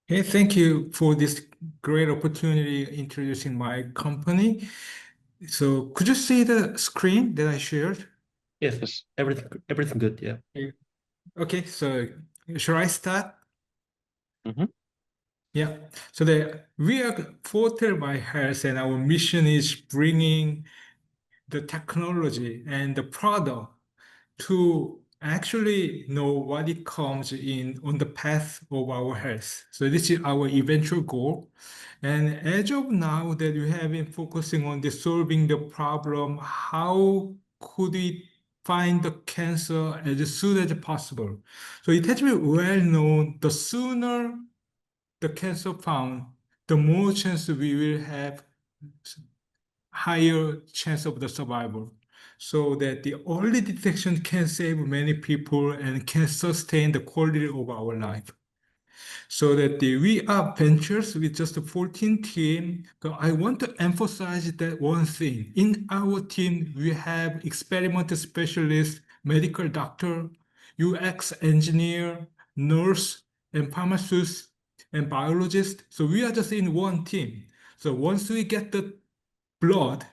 Hey, thank you for this great opportunity introducing my company. So could you see the screen that I shared? Yes, yes, everything good. Yeah. Yeah. Okay, so shall I start? Hmm. Yeah. So we are Foretell by Health, and our mission is bringing the technology and the product to actually know what it comes in on the path of our health. So this is our eventual goal. And as of now that we have been focusing on the solving the problem, how could we find the cancer as soon as possible? So it has been well known, the sooner the cancer found, the more chance we will have higher chance of the survival. So that the early detection can save many people and can sustain the quality of our life. So that we are ventures with just 14 team. So I want to emphasize that one thing. In our team, we have experimental specialists, medical doctor, UX engineer, nurse, and pharmacist, and biologist. So we are just in one team. So once we get the blood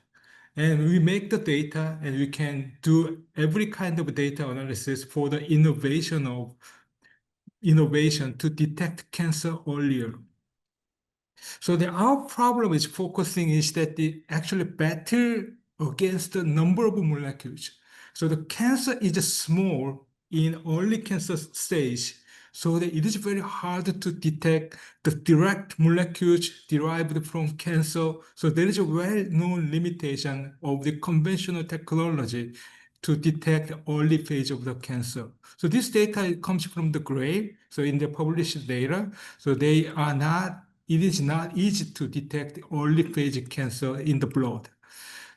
and we make the data and we can do every kind of data analysis for the innovation to detect cancer earlier. So our problem is focusing is that the actually battle against the number of molecules. So the cancer is small in early cancer stage, so that it is very hard to detect the direct molecules derived from cancer. So there is a well-known limitation of the conventional technology to detect early phase of the cancer. So this data comes from the grave, so in the published data. So it is not easy to detect early phase cancer in the blood.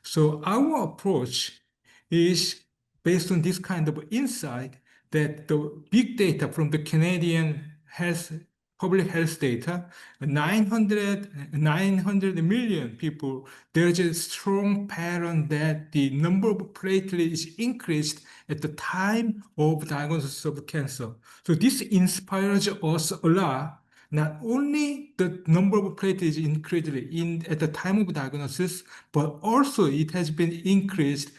So our approach is based on this kind of insight that the big data from the Canadian health, public health data, 900 million people, there's a strong pattern that the number of platelets is increased at the time of diagnosis of cancer. So this inspires us a lot. Not only the number of platelets is increased at the time of diagnosis, but also it has been increased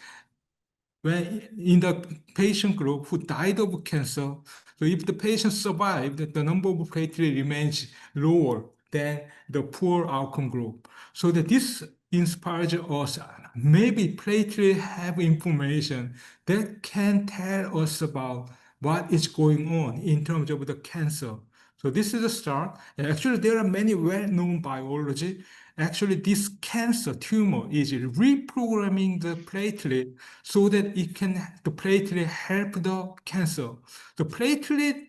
when in the patient group who died of cancer. So if the patient survived, the number of platelets remains lower than the poor outcome group. So that this inspires us. Maybe platelets have information that can tell us about what is going on in terms of the cancer. So this is a start. And actually, there are many well-known biology. Actually, this cancer tumor is reprogramming the platelet so that the platelet help the cancer. The platelet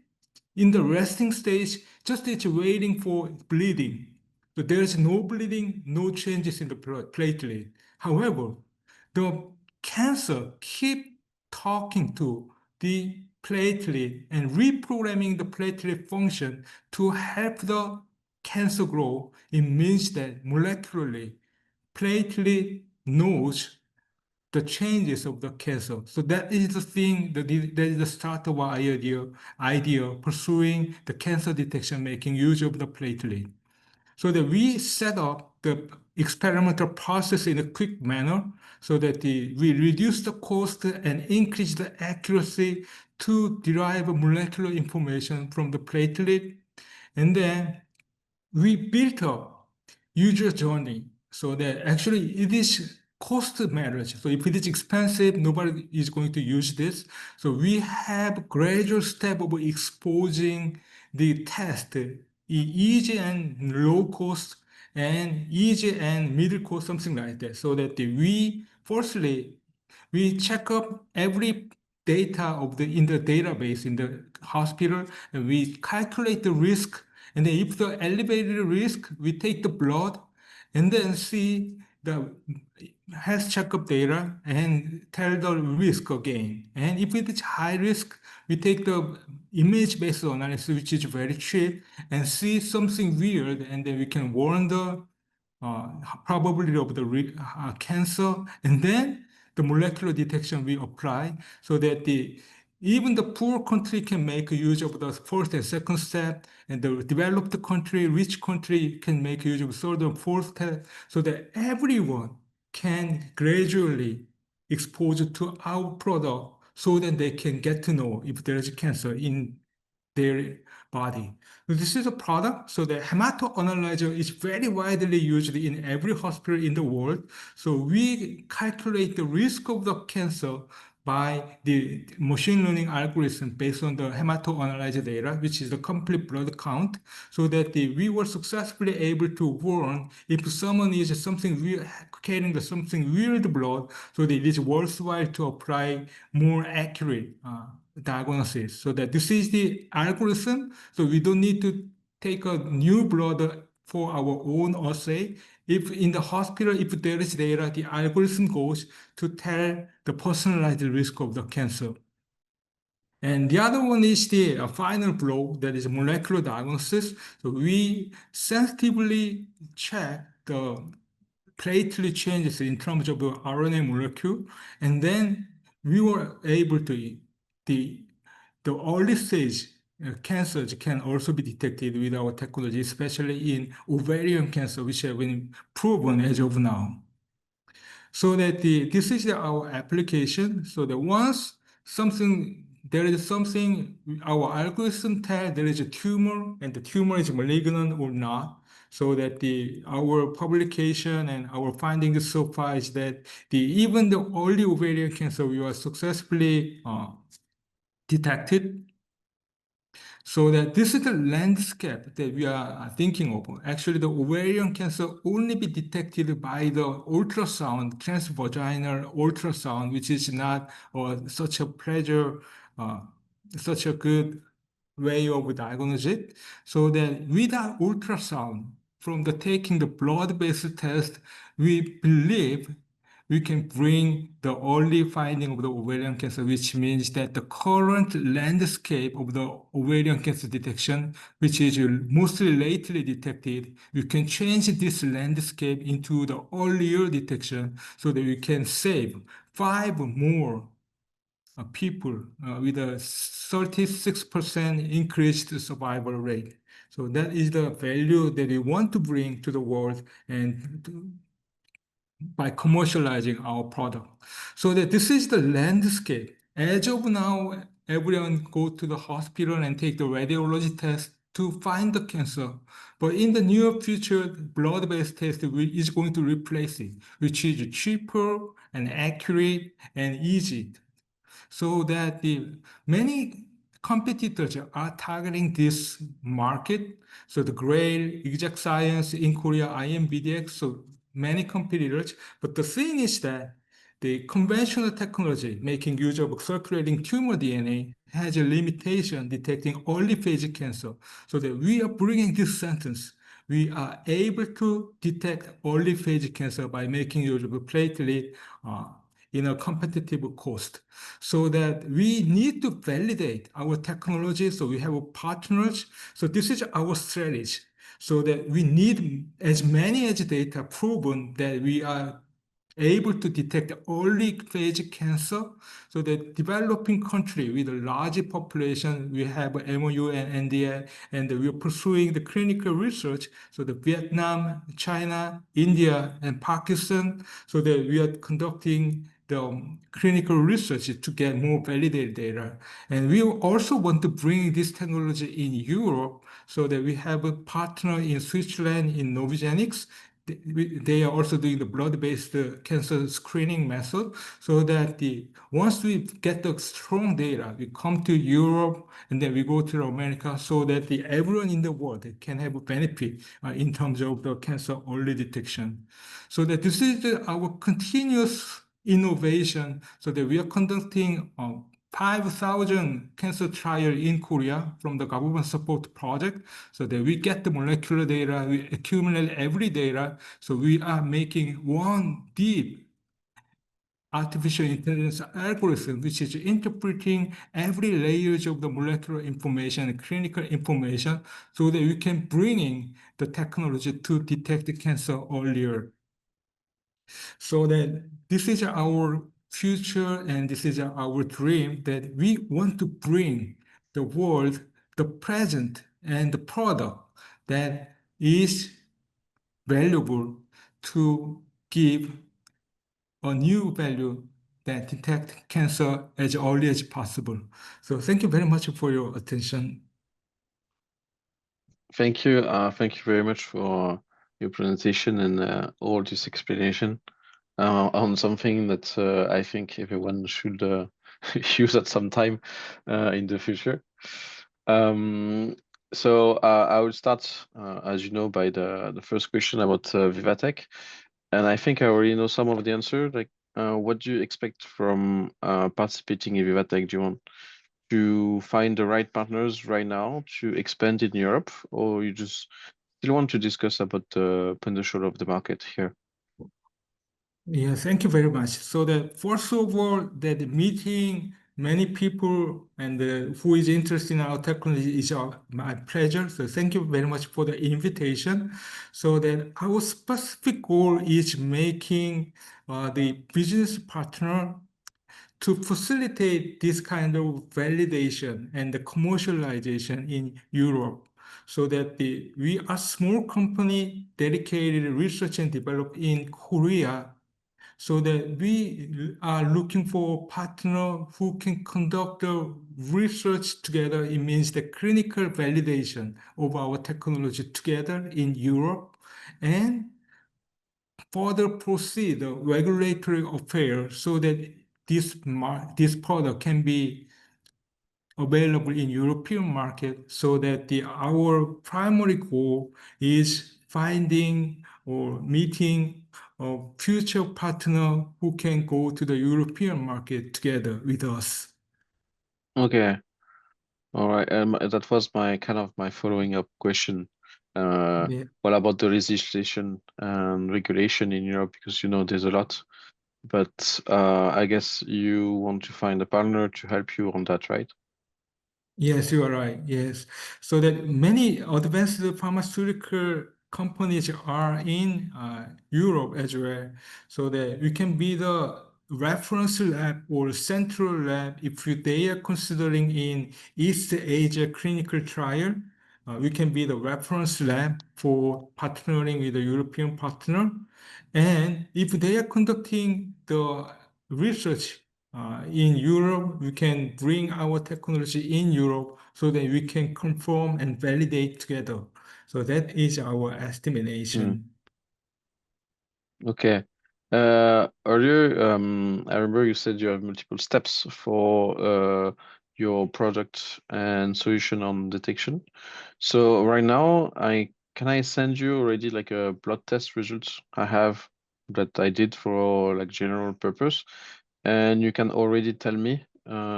in the resting stage just is waiting for bleeding. So there is no bleeding, no changes in the platelet. However, the cancer keep talking to the platelet and reprogramming the platelet function to help the cancer grow. It means that molecularly, platelet knows the changes of the cancer. So that is the thing, that is the start of our idea pursuing the cancer detection, making use of the platelet. So that we set up the experimental process in a quick manner so that we reduce the cost and increase the accuracy to derive molecular information from the platelet. And then we built up user journey so that actually it is cost matters. So if it is expensive, nobody is going to use this. So we have gradual step of exposing the test, easy and low cost and easy and middle cost, something like that. So that we check up every data in the database in the hospital, and we calculate the risk. And then if the elevated risk, we take the blood and then see the health checkup data and tell the risk again. And if it is high risk, we take the image-based analysis, which is very cheap, and see something weird, and then we can warn the uh, probability of the cancer, and then the molecular detection we apply so that even the poor country can make use of the first and second step, and the developed country, rich country can make use of third and fourth step, so that everyone can gradually expose to our product so that they can get to know if there is cancer in their body. This is a product, so the hemato-analyzer is very widely used in every hospital in the world. So we calculate the risk of the cancer by the machine learning algorithm based on the hemato-analyzer data, which is the complete blood count, so that we were successfully able to warn if someone is carrying something weird blood, so that it is worthwhile to apply more accurate diagnosis. So that this is the algorithm. So we don't need to take a new blood for our own assay. If in the hospital, if there is data, the algorithm goes to tell the personalized risk of the cancer. And the other one is the final blow, that is molecular diagnosis. So we sensitively check the platelet changes in terms of the RNA molecule, and then we were able to the the early stage cancers can also be detected with our technology, especially in ovarian cancer, which have been proven as of now. So that this is our application. So that once there is something, our algorithm tell there is a tumor and the tumor is malignant or not. So that our publication and our findings so far is that even the early ovarian cancer we are successfully detected. So that this is the landscape that we are thinking of. Actually, the ovarian cancer only be detected by the ultrasound, transvaginal ultrasound, which is not such a pleasure, uh, such a good way of diagnosing. So that without ultrasound, from the taking the blood-based test, we believe we can bring the early finding of the ovarian cancer, which means that the current landscape of the ovarian cancer detection, which is mostly lately detected, we can change this landscape into the earlier detection so that we can save 5 more people with a 36% increased survival rate. So that is the value that we want to bring to the world and by commercializing our product. So that this is the landscape. As of now, everyone go to the hospital and take the radiology test to find the cancer. But in the near future, blood-based test is going to replace it, which is cheaper and accurate and easy, so that the many competitors are targeting this market. So the Grail, Exact Science in Korea, IMBDX, so many competitors. But the thing is that the conventional technology making use of circulating tumor DNA has a limitation detecting early phase cancer. So that we are bringing this sentence. We are able to detect early phase cancer by making use of a platelet in a competitive cost, so that we need to validate our technology. So we have partners. So this is our strategy. So that we need as many as data proven that we are able to detect early phase cancer. So the developing country with a large population, we have MOU and NDA, and we are pursuing the clinical research. So the Vietnam, China, India, and Pakistan, so that we are conducting the clinical research to get more validated data. And we also want to bring this technology in Europe, so that we have a partner in Switzerland in Novogenics. They are also doing the blood-based cancer screening method, so that once we get the strong data, we come to Europe and then we go to America, so that everyone in the world can have a benefit in terms of the cancer early detection. So that this is our continuous innovation, so that we are conducting 5,000 cancer trial in Korea from the government support project, so that we get the molecular data, we accumulate every data. So we are making one deep artificial intelligence algorithm, which is interpreting every layers of the molecular information and clinical information, so that we can bring in the technology to detect the cancer earlier. So that this is our future, and this is our dream that we want to bring the world the present and the product that is valuable to give a new value that detect cancer as early as possible. So thank you very much for your attention. Thank you. Thank you very much for your presentation and all this explanation on something that I think everyone should use at some time in the future. Um, I will start, as you know, by the first question about VivaTech, and I think I already know some of the answer. Like, what do you expect from participating in VivaTech? Do you want to find the right partners right now to expand in Europe, or you just still want to discuss about the potential of the market here? Yeah, thank you very much. So that first of all, that meeting many people and who is interested in our technology is my pleasure. So thank you very much for the invitation. So that our specific goal is making the business partner to facilitate this kind of validation and the commercialization in Europe. So that we are small company dedicated research and development in Korea, so that we are looking for a partner who can conduct the research together. It means the clinical validation of our technology together in Europe and further proceed the regulatory affairs so that this product can be available in European market, so that our primary goal is finding or meeting a future partner who can go to the European market together with us. Okay, all right. That was my kind of my following up question. Yeah. What about the legislation and regulation in Europe? Because you know there's a lot, but I guess you want to find a partner to help you on that, right? Yes, you are right. Yes. So that many advanced pharmaceutical companies are in Europe as well. So that we can be the reference lab or central lab if they are considering in East Asia clinical trial. We can be the reference lab for partnering with a European partner. And if they are conducting the research in Europe, we can bring our technology in Europe so that we can confirm and validate together. So that is our Mm, estimation. okay. Earlier, I remember you said you have multiple steps for your product and solution on detection. So right now, I can I send you already like a blood test results I have that I did for like general purpose, and you can already tell me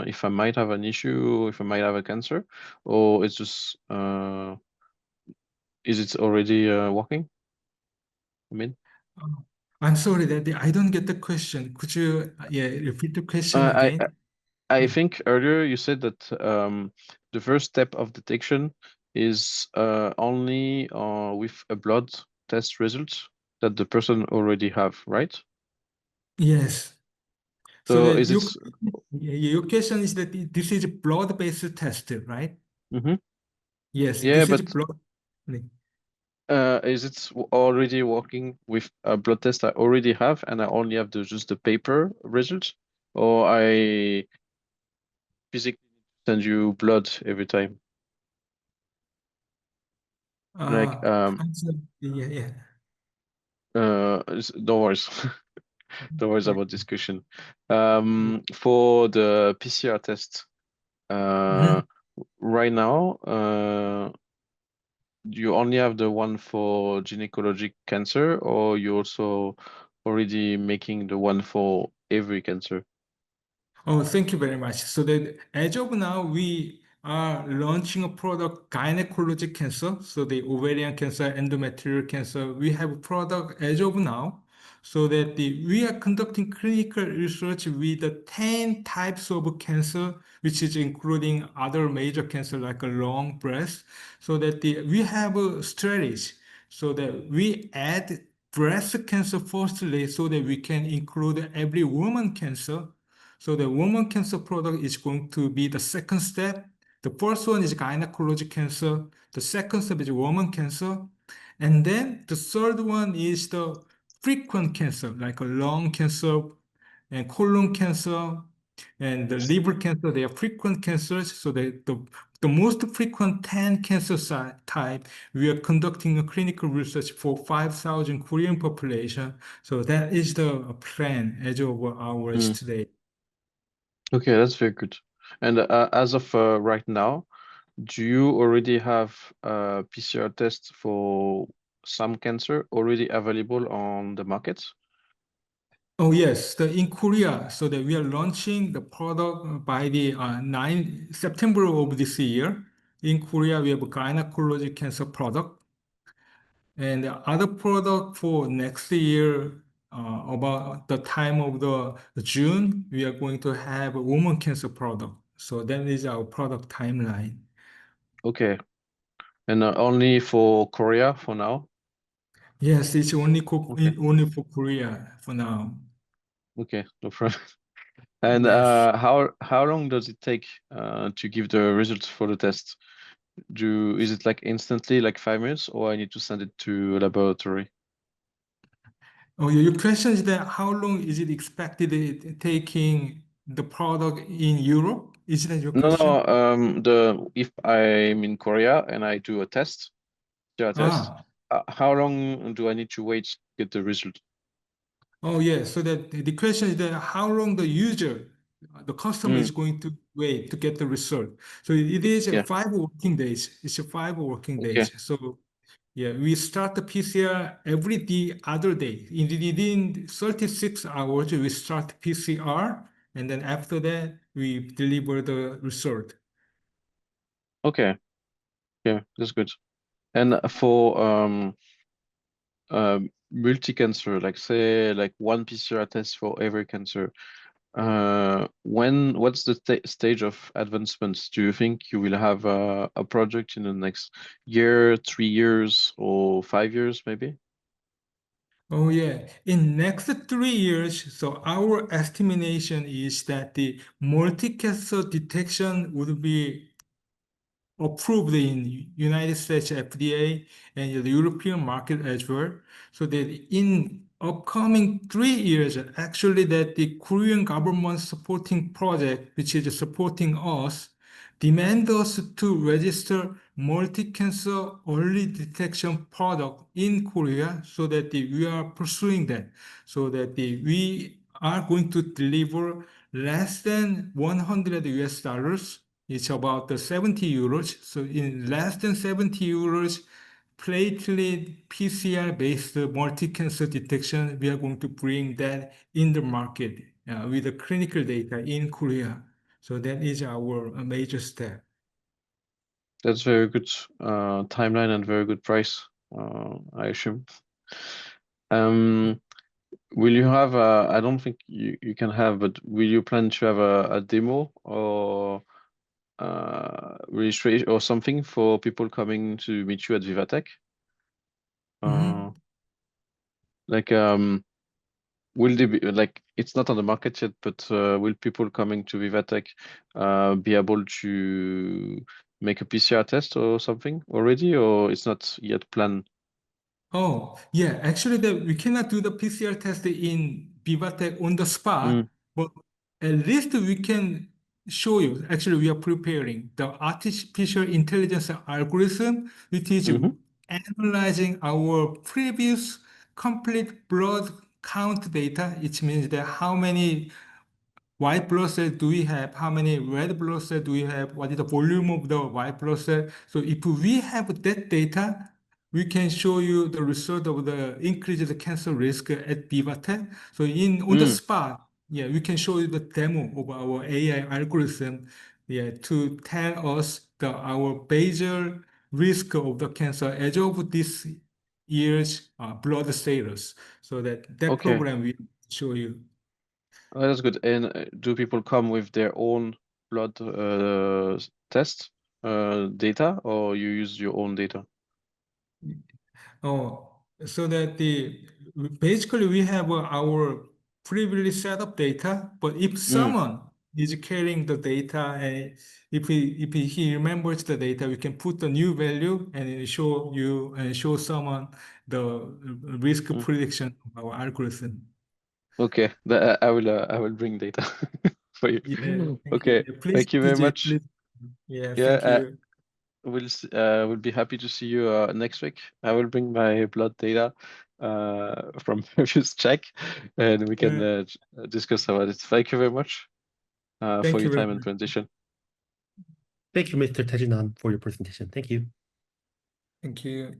if I might have an issue, if I might have a cancer, or it's just is it already working? I mean, Uh, I'm sorry that I don't get the question. Could you repeat the question I again? I Yeah. think earlier you said that the first step of detection is only with a blood test result that the person already have, right? Yes. So So that is it? your question is that this is a blood-based test, right? Mm-hmm. Yes, Yeah, this is but blood. is it already working with a blood test I already have and I only have just the paper result, or I physically send you blood every time? Like I'm sorry. Yeah. no worries. No worries Yeah. about discussion. For the PCR test, uh, Mhm. right now, you only have the one for gynecologic cancer, or you also already making the one for every cancer? Oh, thank you very much. So that as of now, we are launching a product gynecologic cancer. So the ovarian cancer, endometrial cancer, we have a product as of now. So that we are conducting clinical research with the 10 types of cancer, which is including other major cancer like a lung, breast. So that we have a strategy so that we add breast cancer firstly, so that we can include every woman cancer. So the woman cancer product is going to be the second step. The first one is gynecologic cancer. The second step is woman cancer. And then the third one is the frequent cancer, like a lung cancer and colon cancer and the liver cancer. They are frequent cancers. So the most frequent 10 cancer type, we are conducting a clinical research for 5,000 Korean population. So that is the plan as of ours Mm. today. Okay, that's very good. And as of right now, do you already have a PCR test for some cancer already available on the market? Oh yes, in Korea, so that we are launching the product by the 9 September of this year. In Korea, we have a gynecologic cancer product. And the other product for next year, about the time of the June, we are going to have a woman cancer product. So that is our product timeline. Okay. And only for Korea for now? Yes, it's Okay. only for Korea for now. Okay, no problem. And Yes. how long does it take to give the results for the test? Is it like instantly, like 5 minutes, or I need to send it to a laboratory? Oh, your question is that how long is it expected taking the product in Europe? Is that your No, question? no. The if I'm in Korea and I do a test, PCR test, Ah, how long do I need to wait to get the result? oh, yeah. So that the question is that how long the user, the customer Mm, is going to wait to get the result. So it is a yeah. 5 working days. It's a 5 working days. Okay. So yeah, we start the PCR every the other day. Within 36 hours, we start PCR, and then after that, we deliver the result. Okay. Yeah, that's good. And for multi-cancer, like say like one PCR test for every cancer, what's the stage of advancements? Do you think you will have a project in the next year, 3 years, or 5 years, maybe? Oh yeah, in next 3 years, so our estimation is that the multi-cancer detection would be approved in United States FDA and the European market as well. So that in upcoming 3 years, actually that the Korean government supporting project, which is supporting us, demand us to register multi-cancer early detection product in Korea so that we are pursuing that, so that we are going to deliver less than 100 US dollars. It's about the 70 euros. So in less than 70 euros, platelet PCR-based multi-cancer detection, we are going to bring that in the market with the clinical data in Korea. So that is our major step. That's very good timeline and very good price, I assume. Um, will you have I don't think you can have, but will you plan to have a demo or registration or something for people coming to meet you at VivaTech? Uh, Mhm. like will they be like it's not on the market yet, but will people coming to VivaTech be able to make a PCR test or something already, or it's not yet planned? Oh, yeah. Actually, we cannot do the PCR test in VivaTech on the Mm, spot, but at least we can show you. Actually, we are preparing the artificial intelligence algorithm, which is hmm. analyzing our previous complete blood count data. It means that how many white blood cell do we have? How many red blood cell do we have? What is the volume of the white blood cell? So if we have that data, we can show you the result of the increased cancer risk at VivaTech. So on the Mm, spot, yeah, we can show you the demo of our AI algorithm, yeah, to tell us our basal risk of the cancer as of this year's blood status. So that okay. program will show you. Oh, that's good. And do people come with their own blood test data, or you use your own data? Oh, so that basically we have our previously set up data, but if someone is carrying the data and if he remembers the data, we can put the new value and then show you and show someone the risk Mm. prediction of our algorithm. Okay, I will bring data for you. Yeah, thank you. Okay, Yeah, please, thank you very DJ, much. please. Yeah, Yeah, thank you. we'll be happy to see you next week. I will bring my blood data from previous check, and we can Yeah, discuss about it. Thank you very much for thank your you very time and much. presentation. Thank you, Mr. Tajinan, for your presentation. Thank you. Thank you.